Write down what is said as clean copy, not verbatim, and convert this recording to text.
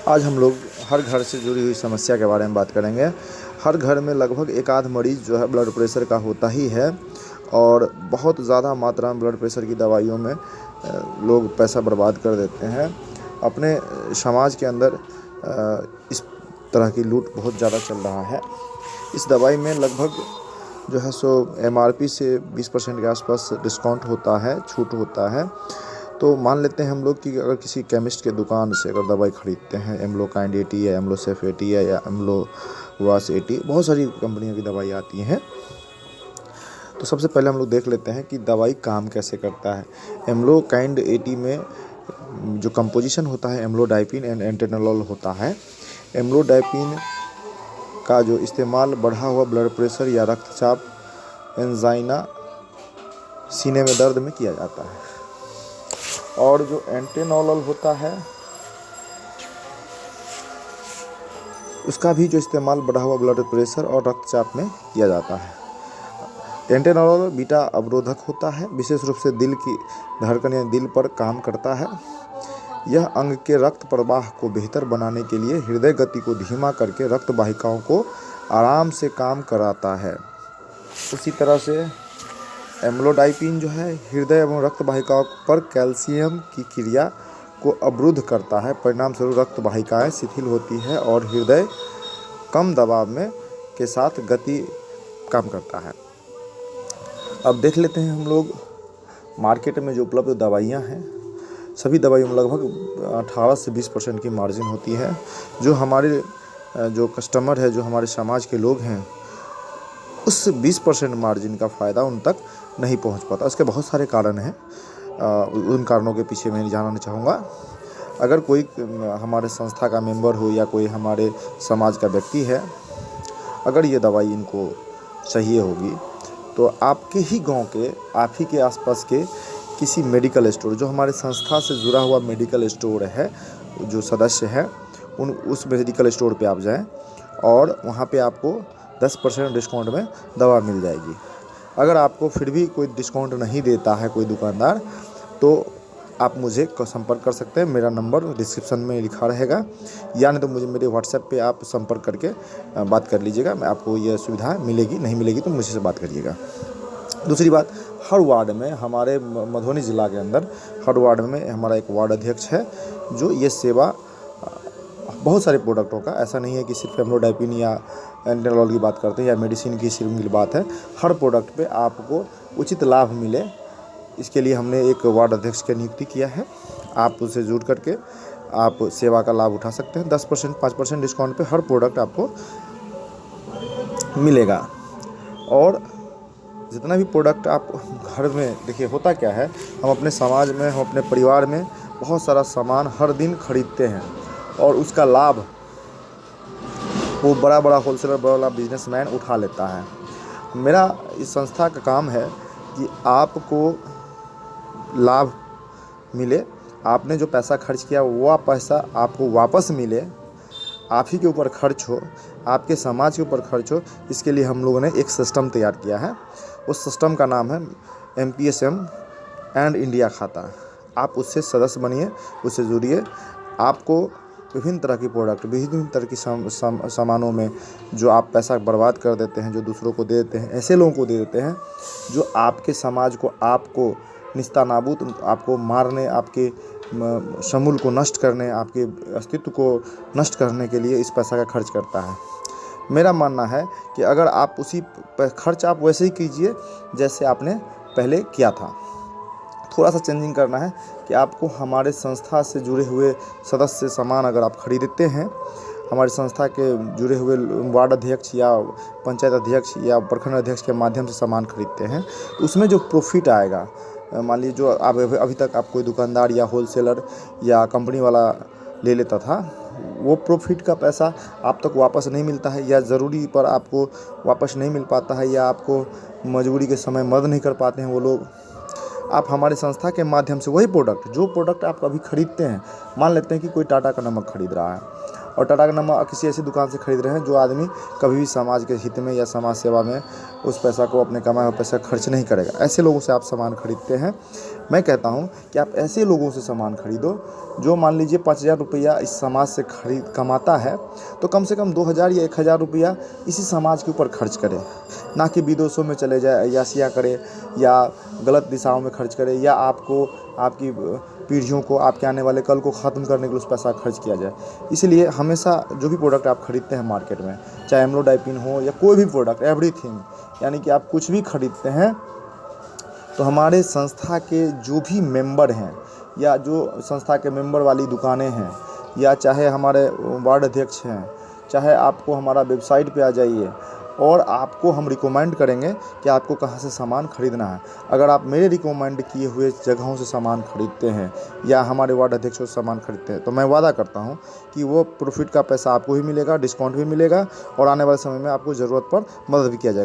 आज हम लोग हर घर से जुड़ी हुई समस्या के बारे में बात करेंगे। हर घर में लगभग एक आध मरीज़ जो है ब्लड प्रेशर का होता ही है और बहुत ज़्यादा मात्रा में ब्लड प्रेशर की दवाइयों में लोग पैसा बर्बाद कर देते हैं। अपने समाज के अंदर इस तरह की लूट बहुत ज़्यादा चल रहा है। इस दवाई में लगभग जो है सो एमआरपी से 20% के आसपास डिस्काउंट होता है, छूट होता है। तो मान लेते हैं हम लोग कि अगर किसी केमिस्ट के दुकान से अगर दवाई ख़रीदते हैं, एम्लोकाइंड 80 है, एम्लोसेफ 80 है या एम्लोवास 80, बहुत सारी कंपनियों की दवाई आती हैं। तो सबसे पहले हम लोग देख लेते हैं कि दवाई काम कैसे करता है। एम्लोकाइंड 80 में जो कंपोजिशन होता है एम्लोडाइपिन एंड एटेनोल होता है। एम्लोडाइपिन का जो इस्तेमाल बढ़ा हुआ ब्लड प्रेशर या रक्तचाप, एंजाइना, सीने में दर्द में किया जाता है। और जो एटेनोल होता है उसका भी जो इस्तेमाल बढ़ा हुआ ब्लड प्रेशर और रक्तचाप में किया जाता है। एटेनोल बीटा अवरोधक होता है, विशेष रूप से दिल की धड़कन या दिल पर काम करता है। यह अंग के रक्त प्रवाह को बेहतर बनाने के लिए हृदय गति को धीमा करके रक्त वाहिकाओं को आराम से काम कराता है। उसी तरह से एम्लोडाइपिन जो है हृदय एवं रक्त वाहिकाओं पर कैल्शियम की क्रिया को अवरुद्ध करता है। परिणाम स्वरूप रक्त वाहिकाएँ शिथिल होती है और हृदय कम दबाव में के साथ गति कम करता है। अब देख लेते हैं हम लोग मार्केट में जो उपलब्ध दवाइयाँ हैं, सभी दवाइयों में लगभग 18 से 20% की मार्जिन होती है। जो हमारे जो कस्टमर है, जो हमारे समाज के लोग हैं, उस 20% मार्जिन का फ़ायदा उन तक नहीं पहुंच पाता। उसके बहुत सारे कारण हैं, उन कारणों के पीछे मैं जानना चाहूँगा। अगर कोई हमारे संस्था का मेंबर हो या कोई हमारे समाज का व्यक्ति है, अगर ये दवाई इनको चाहिए होगी तो आपके ही गांव के, आप ही के आसपास के किसी मेडिकल स्टोर, जो हमारे संस्था से जुड़ा हुआ मेडिकल स्टोर है, जो सदस्य है उस मेडिकल स्टोर पे आप जाएं और वहाँ पे आपको 10% डिस्काउंट में दवा मिल जाएगी। अगर आपको फिर भी कोई डिस्काउंट नहीं देता है कोई दुकानदार, तो आप मुझे संपर्क कर सकते हैं। मेरा नंबर डिस्क्रिप्शन में लिखा रहेगा, या नहीं तो मुझे मेरे व्हाट्सएप पे आप संपर्क करके बात कर लीजिएगा। मैं आपको यह सुविधा मिलेगी, नहीं मिलेगी तो मुझसे बात करिएगा। दूसरी बात, हर वार्ड में, हमारे मधुबनी ज़िला के अंदर हर वार्ड में हमारा एक वार्ड अध्यक्ष है जो ये सेवा बहुत सारे प्रोडक्टों का, ऐसा नहीं है कि सिर्फ एम्लोडाइपिन या एटेनोल की बात करते हैं या मेडिसिन की सिर्फ बात है। हर प्रोडक्ट पे आपको उचित लाभ मिले, इसके लिए हमने एक वार्ड अध्यक्ष की नियुक्ति किया है। आप उससे जुड़ करके आप सेवा का लाभ उठा सकते हैं। 10% 5% डिस्काउंट पे हर प्रोडक्ट आपको मिलेगा। और जितना भी प्रोडक्ट आप घर में, देखिए होता क्या है, हम अपने समाज में, हम अपने परिवार में बहुत सारा सामान हर दिन खरीदते हैं और उसका लाभ वो बड़ा बड़ा होलसेलर, बड़ा बिजनेसमैन उठा लेता है। मेरा इस संस्था का काम है कि आपको लाभ मिले, आपने जो पैसा खर्च किया वो पैसा आपको वापस मिले, आप ही के ऊपर खर्च हो, आपके समाज के ऊपर खर्च हो। इसके लिए हम लोगों ने एक सिस्टम तैयार किया है। उस सिस्टम का नाम है MPSM एंड इंडिया खाता। आप उससे सदस्य बनिए, उससे जुड़िए। आपको विभिन्न तरह की प्रोडक्ट, विभिन्न तरह की सामानों में जो आप पैसा बर्बाद कर देते हैं, जो दूसरों को दे देते हैं, ऐसे लोगों को दे देते हैं जो आपके समाज को, आपको निस्तानाबूद, आपको मारने, आपके समूल को नष्ट करने, आपके अस्तित्व को नष्ट करने के लिए इस पैसा का खर्च करता है। मेरा मानना है कि अगर आप उसी खर्च आप वैसे ही कीजिए जैसे आपने पहले किया था। थोड़ा सा चेंजिंग करना है कि आपको हमारे संस्था से जुड़े हुए सदस्य सामान अगर आप खरीदते हैं, हमारी संस्था के जुड़े हुए वार्ड अध्यक्ष या पंचायत अध्यक्ष या प्रखंड अध्यक्ष के माध्यम से सामान खरीदते हैं, तो उसमें जो प्रॉफिट आएगा, मान लीजिए जो आप अभी तक आप कोई दुकानदार या होलसेलर या कंपनी वाला ले लेता था, वो प्रॉफिट का पैसा आप तक वापस नहीं मिलता है, या ज़रूरी पर आपको वापस नहीं मिल पाता है, या आपको मजबूरी के समय मदद नहीं कर पाते हैं वो लोग। आप हमारे संस्था के माध्यम से वही प्रोडक्ट, जो प्रोडक्ट आप अभी खरीदते हैं, मान लेते हैं कि कोई टाटा का नमक खरीद रहा है और टाटा का नमक किसी ऐसी दुकान से खरीद रहे हैं जो आदमी कभी भी समाज के हित में या समाज सेवा में उस पैसा को अपने कमाया हुआ पैसा खर्च नहीं करेगा। ऐसे लोगों से आप सामान खरीदते हैं। मैं कहता हूँ कि आप ऐसे लोगों से सामान खरीदो जो मान लीजिए 5,000 रुपया इस समाज से कमाता है, तो कम से कम 2,000 या 1,000 रुपया इसी समाज के ऊपर खर्च करे, ना कि विदेशों में चले जाए, अय्याशियाँ करे या गलत दिशाओं में खर्च करे, या आपको आपकी पीढ़ियों को, आपके आने वाले कल को ख़त्म करने के लिए उस पैसा खर्च किया जाए। इसलिए हमेशा जो भी प्रोडक्ट आप खरीदते हैं मार्केट में, चाहे एम्लोडाइपिन हो या कोई भी प्रोडक्ट, एवरीथिंग, यानी कि आप कुछ भी खरीदते हैं तो हमारे संस्था के जो भी मेंबर हैं या जो संस्था के मेंबर वाली दुकानें हैं, या चाहे हमारे वार्ड अध्यक्ष हैं, चाहे आपको हमारा वेबसाइट पे आ जाइए और आपको हम रिकमेंड करेंगे कि आपको कहाँ से सामान खरीदना है। अगर आप मेरे रिकमेंड किए हुए जगहों से सामान खरीदते हैं या हमारे वार्ड अध्यक्षों से सामान खरीदते हैं, तो मैं वादा करता हूं कि वो प्रॉफिट का पैसा आपको ही मिलेगा, डिस्काउंट भी मिलेगा और आने वाले समय में आपको ज़रूरत पर मदद भी किया जाएगा।